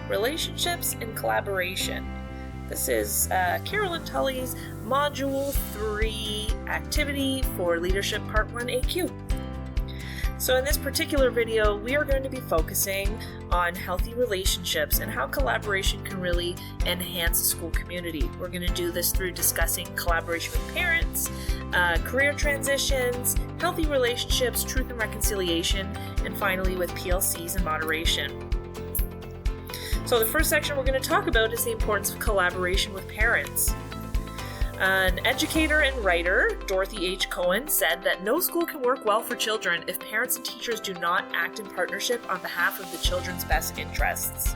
Relationships and Collaboration. This is Carolyn Tully's Module 3 activity for Leadership Part 1 AQ. So in this particular video, we are going to be focusing on healthy relationships and how collaboration can really enhance the school community. We're going to do this through discussing collaboration with parents, career transitions, healthy relationships, truth and reconciliation, and finally with PLCs and moderation. So the first section we're going to talk about is the importance of collaboration with parents. An educator and writer, Dorothy H. Cohen, said that no school can work well for children if parents and teachers do not act in partnership on behalf of the children's best interests.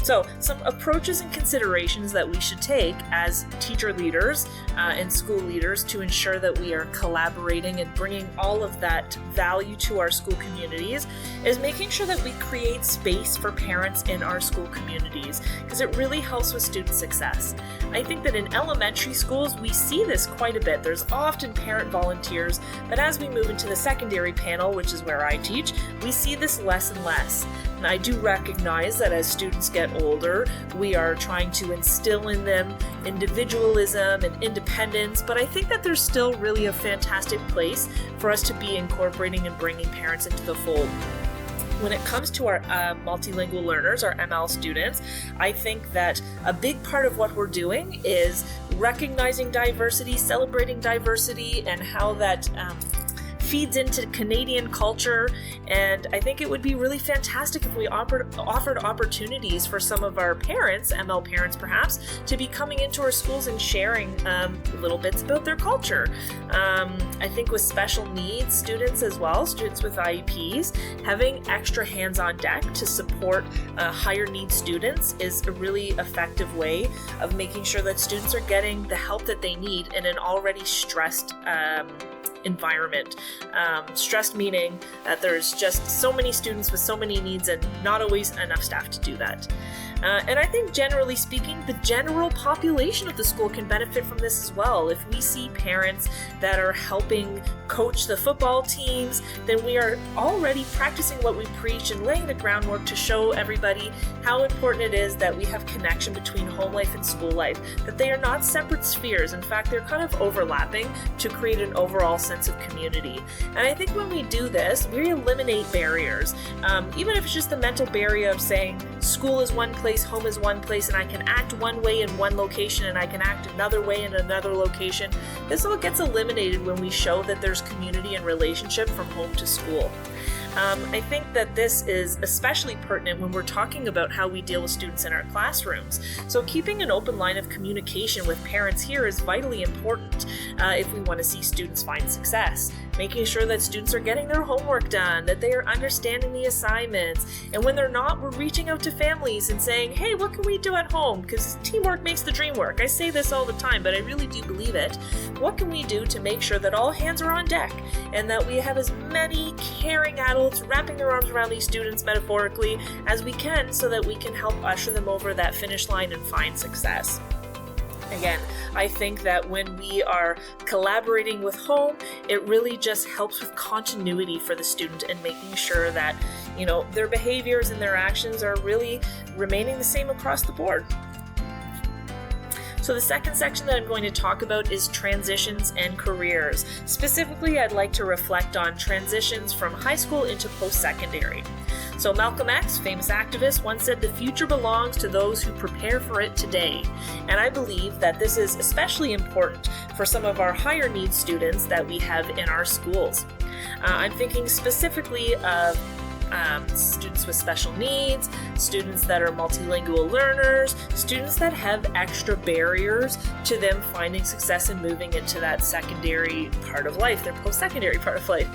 So, some approaches and considerations that we should take as teacher leaders and school leaders to ensure that we are collaborating and bringing all of that value to our school communities is making sure that we create space for parents in our school communities, because it really helps with student success. I think that in elementary schools, we see this quite a bit. There's often parent volunteers, but as we move into the secondary panel, which is where I teach, we see this less and less. And I do recognize that as students get older, we are trying to instill in them individualism and independence, but I think that there's still really a fantastic place for us to be incorporating and bringing parents into the fold. When it comes to our multilingual learners, our ML students, I think that a big part of what we're doing is recognizing diversity, celebrating diversity, and how that feeds into Canadian culture, and I think it would be really fantastic if we offered opportunities for some of our parents, ML parents perhaps, to be coming into our schools and sharing little bits about their culture. I think with special needs students as well, students with IEPs, having extra hands on deck to support higher needs students is a really effective way of making sure that students are getting the help that they need in an already stressed environment. Stressed meaning that there's just so many students with so many needs and not always enough staff to do that. And I think generally speaking, the general population of the school can benefit from this as well. If we see parents that are helping coach the football teams, then we are already practicing what we preach and laying the groundwork to show everybody how important it is that we have connection between home life and school life, that they are not separate spheres. In fact, they're kind of overlapping to create an overall sense of community. And I think when we do this, we eliminate barriers. Even if it's just the mental barrier of saying school is one place, home is one place, and I can act one way in one location and I can act another way in another location. This all gets eliminated when we show that there's community and relationship from home to school. I think that this is especially pertinent when we're talking about how we deal with students in our classrooms. So keeping an open line of communication with parents here is vitally important if we want to see students find success. Making sure that students are getting their homework done, that they are understanding the assignments, and when they're not, we're reaching out to families and saying, hey, what can we do at home? Because teamwork makes the dream work. I say this all the time, but I really do believe it. What can we do to make sure that all hands are on deck and that we have as many caring adults wrapping their arms around these students metaphorically as we can so that we can help usher them over that finish line and find success? Again, I think that when we are collaborating with home, it really just helps with continuity for the student and making sure that, their behaviors and their actions are really remaining the same across the board. So the second section that I'm going to talk about is transitions and careers. Specifically, I'd like to reflect on transitions from high school into post-secondary. So Malcolm X, famous activist, once said the future belongs to those who prepare for it today. And I believe that this is especially important for some of our higher needs students that we have in our schools. I'm thinking specifically of students with special needs, students that are multilingual learners, students that have extra barriers to them finding success and moving into that secondary part of life, their post-secondary part of life.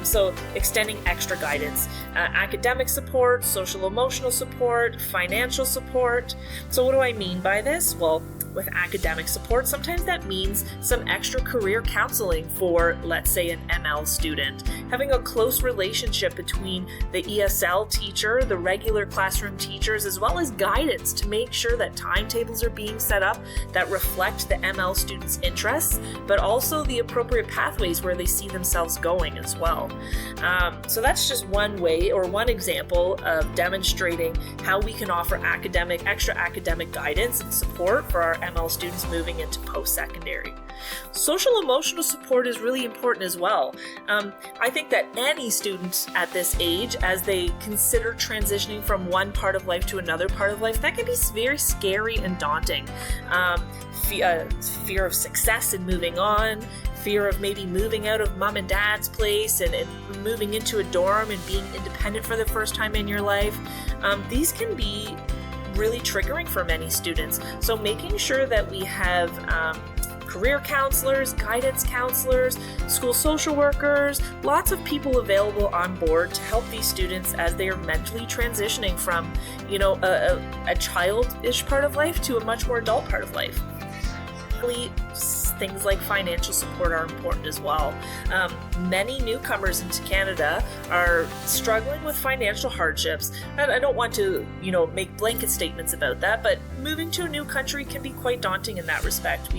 So extending extra guidance, academic support, social emotional support, financial support. So what do I mean by this? Well, with academic support, sometimes that means some extra career counseling for, let's say, an ML student. Having a close relationship between the ESL teacher, the regular classroom teachers, as well as guidance to make sure that timetables are being set up that reflect the ML students' interests, but also the appropriate pathways where they see themselves going as well. So that's just one way or one example of demonstrating how we can offer extra academic guidance and support for our ML students moving into post-secondary. Social emotional support is really important as well. I think that any student at this age, as they consider transitioning from one part of life to another part of life, that can be very scary and daunting. Fear of success and moving on, fear of maybe moving out of mom and dad's place and moving into a dorm and being independent for the first time in your life. These can be really triggering for many students. So making sure that we have career counselors, guidance counselors, school social workers, lots of people available on board to help these students as they are mentally transitioning from, a childish part of life to a much more adult part of life. Things like financial support are important as well. Many newcomers into Canada are struggling with financial hardships. And I don't want to, make blanket statements about that, but moving to a new country can be quite daunting in that respect.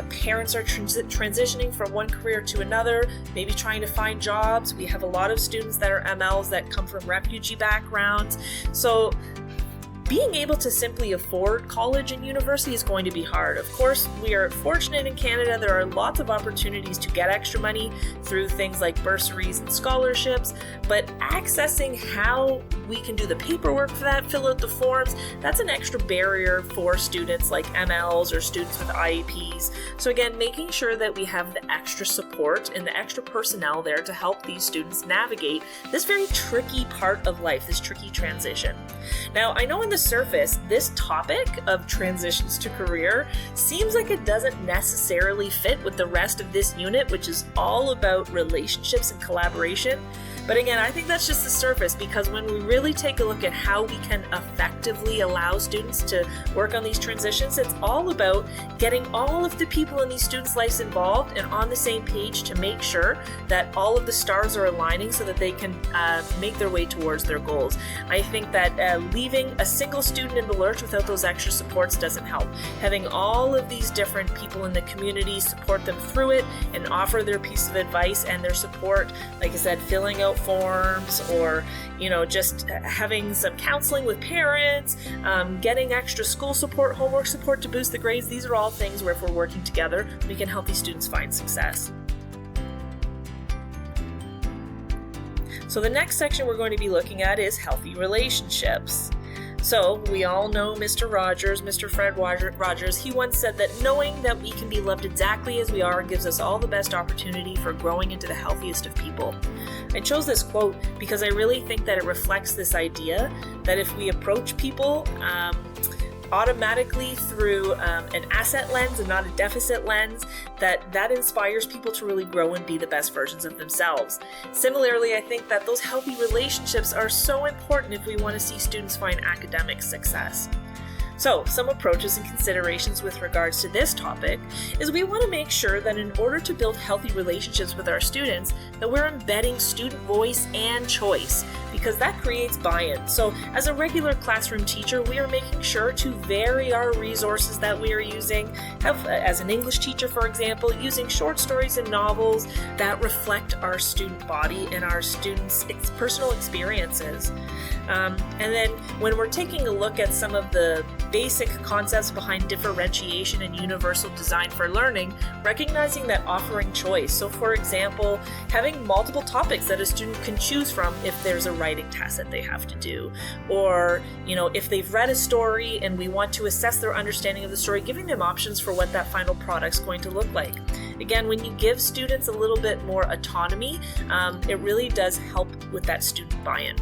Parents are transitioning from one career to another, maybe trying to find jobs. We have a lot of students that are MLs that come from refugee backgrounds. So being able to simply afford college and university is going to be hard. Of course, we are fortunate in Canada. There are lots of opportunities to get extra money through things like bursaries and scholarships, but accessing how we can do the paperwork for that, fill out the forms, that's an extra barrier for students like MLs or students with IEPs. So again, making sure that we have the extra support and the extra personnel there to help these students navigate this very tricky part of life, this tricky transition. Now, I know on the surface, this topic of transitions to career seems like it doesn't necessarily fit with the rest of this unit, which is all about relationships and collaboration. But again, I think that's just the surface, because when we really take a look at how we can effectively allow students to work on these transitions, it's all about getting all of the people in these students' lives involved and on the same page to make sure that all of the stars are aligning so that they can make their way towards their goals. I think that leaving a single student in the lurch without those extra supports doesn't help. Having all of these different people in the community support them through it and offer their piece of advice and their support, like I said, filling out forms or just having some counseling with parents, getting extra school support, homework support to boost the grades. These are all things where if we're working together, we can help these students find success. So the next section we're going to be looking at is healthy relationships. So we all know Mr. Rogers, Mr. Fred Rogers. He once said that knowing that we can be loved exactly as we are gives us all the best opportunity for growing into the healthiest of people. I chose this quote because I really think that it reflects this idea that if we approach people automatically through an asset lens and not a deficit lens, that inspires people to really grow and be the best versions of themselves. Similarly, I think that those healthy relationships are so important if we want to see students find academic success. So, some approaches and considerations with regards to this topic is we want to make sure that in order to build healthy relationships with our students, that we're embedding student voice and choice, because that creates buy-in. So, as a regular classroom teacher, we are making sure to vary our resources that we are using. As an English teacher, for example, using short stories and novels that reflect our student body and our students' personal experiences. And then when we're taking a look at some of the basic concepts behind differentiation and universal design for learning, recognizing that offering choice. So for example, having multiple topics that a student can choose from if there's a writing test that they have to do, or if they've read a story and we want to assess their understanding of the story, giving them options for what that final product's going to look like. Again, when you give students a little bit more autonomy, it really does help with that student buy-in.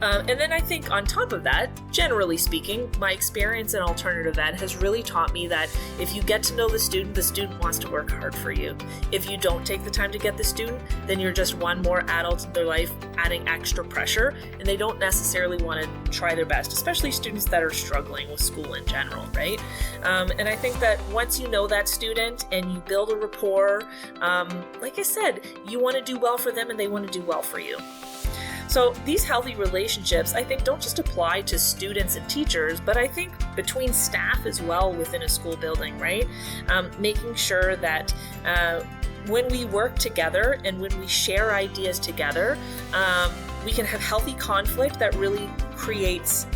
And then I think on top of that, generally speaking, my experience in alternative ed has really taught me that if you get to know the student wants to work hard for you. If you don't take the time to get the student, then you're just one more adult in their life adding extra pressure, and they don't necessarily want to try their best, especially students that are struggling with school in general, right? And I think that once you know that student and you build a rapport, like I said, you want to do well for them and they want to do well for you. So these healthy relationships, I think, don't just apply to students and teachers, but I think between staff as well within a school building, right? Making sure that when we work together and when we share ideas together, we can have healthy conflict that really creates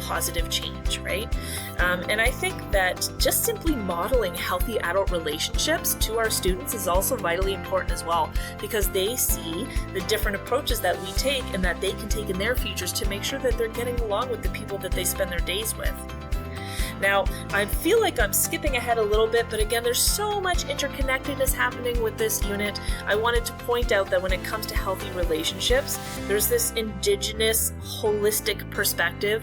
positive change, right? And I think that just simply modeling healthy adult relationships to our students is also vitally important as well, because they see the different approaches that we take and that they can take in their futures to make sure that they're getting along with the people that they spend their days with. Now, I feel like I'm skipping ahead a little bit, but again, there's so much interconnectedness happening with this unit. I wanted to point out that when it comes to healthy relationships, there's this Indigenous holistic perspective,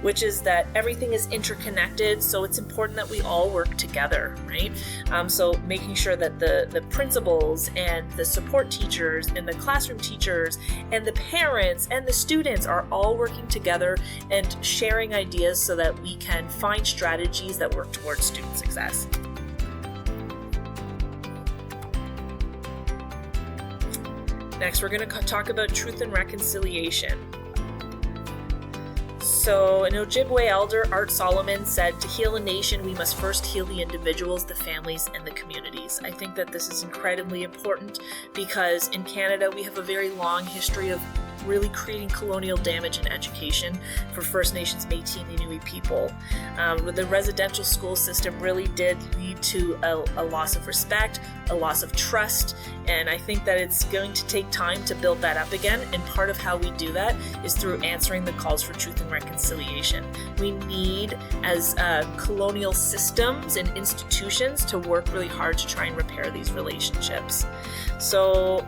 which is that everything is interconnected, so it's important that we all work together, right? So making sure that the principals and the support teachers and the classroom teachers and the parents and the students are all working together and sharing ideas so that we can find strategies that work towards student success. Next, we're going to talk about truth and reconciliation. So an Ojibwe elder, Art Solomon, said, "To heal a nation, we must first heal the individuals, the families, and the communities." I think that this is incredibly important because in Canada, we have a very long history of really creating colonial damage in education for First Nations, Métis, and Inuit people. The residential school system really did lead to a loss of respect, a loss of trust, and I think that it's going to take time to build that up again, and part of how we do that is through answering the calls for truth and reconciliation. We need, as colonial systems and institutions, to work really hard to try and repair these relationships. So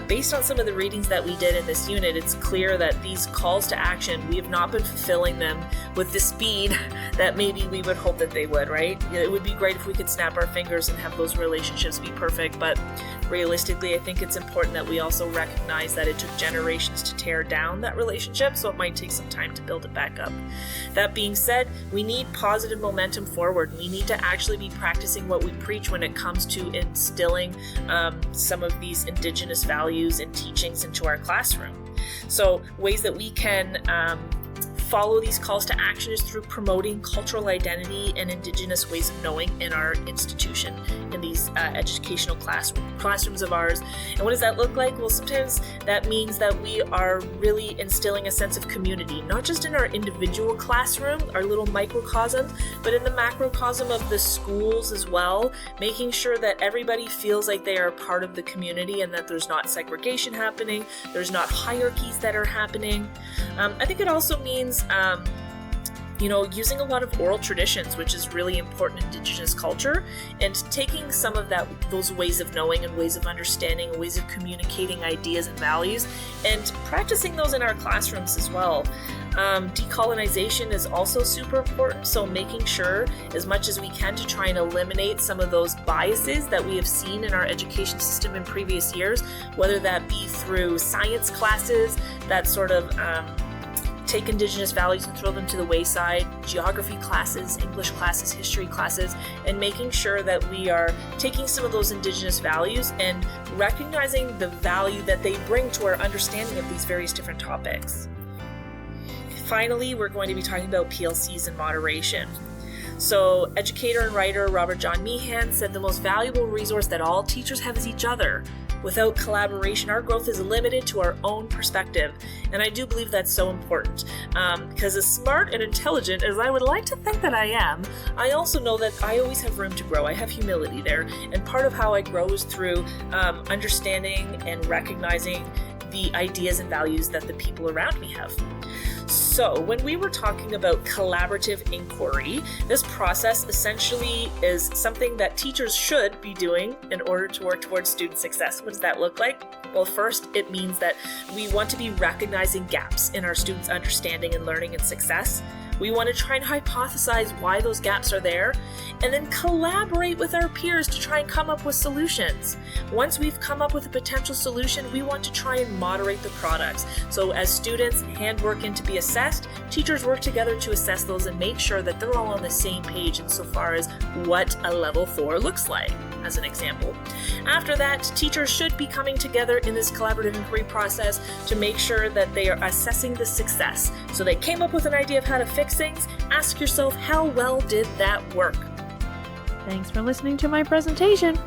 based on some of the readings that we did in this unit, it's clear that these calls to action, we have not been fulfilling them with the speed that maybe we would hope that they would, right? It would be great if we could snap our fingers and have those relationships be perfect, but realistically, I think it's important that we also recognize that it took generations to tear down that relationship, so it might take some time to build it back up. That being said, we need positive momentum forward. We need to actually be practicing what we preach when it comes to instilling some of these Indigenous values and teachings into our classroom. So ways that we can follow these calls to action is through promoting cultural identity and Indigenous ways of knowing in our institution, in these educational classrooms of ours. And what does that look like? Well, sometimes that means that we are really instilling a sense of community, not just in our individual classroom, our little microcosm, but in the macrocosm of the schools as well, making sure that everybody feels like they are part of the community and that there's not segregation happening, there's not hierarchies that are happening. I think it also means using a lot of oral traditions, which is really important in Indigenous culture, and taking some of those ways of knowing and ways of understanding and ways of communicating ideas and values and practicing those in our classrooms as well. Decolonization is also super important, so making sure as much as we can to try and eliminate some of those biases that we have seen in our education system in previous years, whether that be through science classes that sort of take Indigenous values and throw them to the wayside, geography classes, English classes, history classes, and making sure that we are taking some of those Indigenous values and recognizing the value that they bring to our understanding of these various different topics. Finally, we're going to be talking about PLCs and moderation. So, educator and writer Robert John Meehan said the most valuable resource that all teachers have is each other. Without collaboration, our growth is limited to our own perspective. And I do believe that's so important because as smart and intelligent as I would like to think that I am, I also know that I always have room to grow. I have humility there. And part of how I grow is through understanding and recognizing the ideas and values that the people around me have. So when we were talking about collaborative inquiry, this process essentially is something that teachers should be doing in order to work towards student success. What does that look like? Well, first, it means that we want to be recognizing gaps in our students' understanding and learning and success. We want to try and hypothesize why those gaps are there, and then collaborate with our peers to try and come up with solutions. Once we've come up with a potential solution, we want to try and moderate the products. So as students hand work in to be assessed, teachers work together to assess those and make sure that they're all on the same page insofar as what a level 4 looks like, as an example. After that, teachers should be coming together in this collaborative inquiry process to make sure that they are assessing the success. So they came up with an idea of how to fix things. Ask yourself, how well did that work? Thanks for listening to my presentation.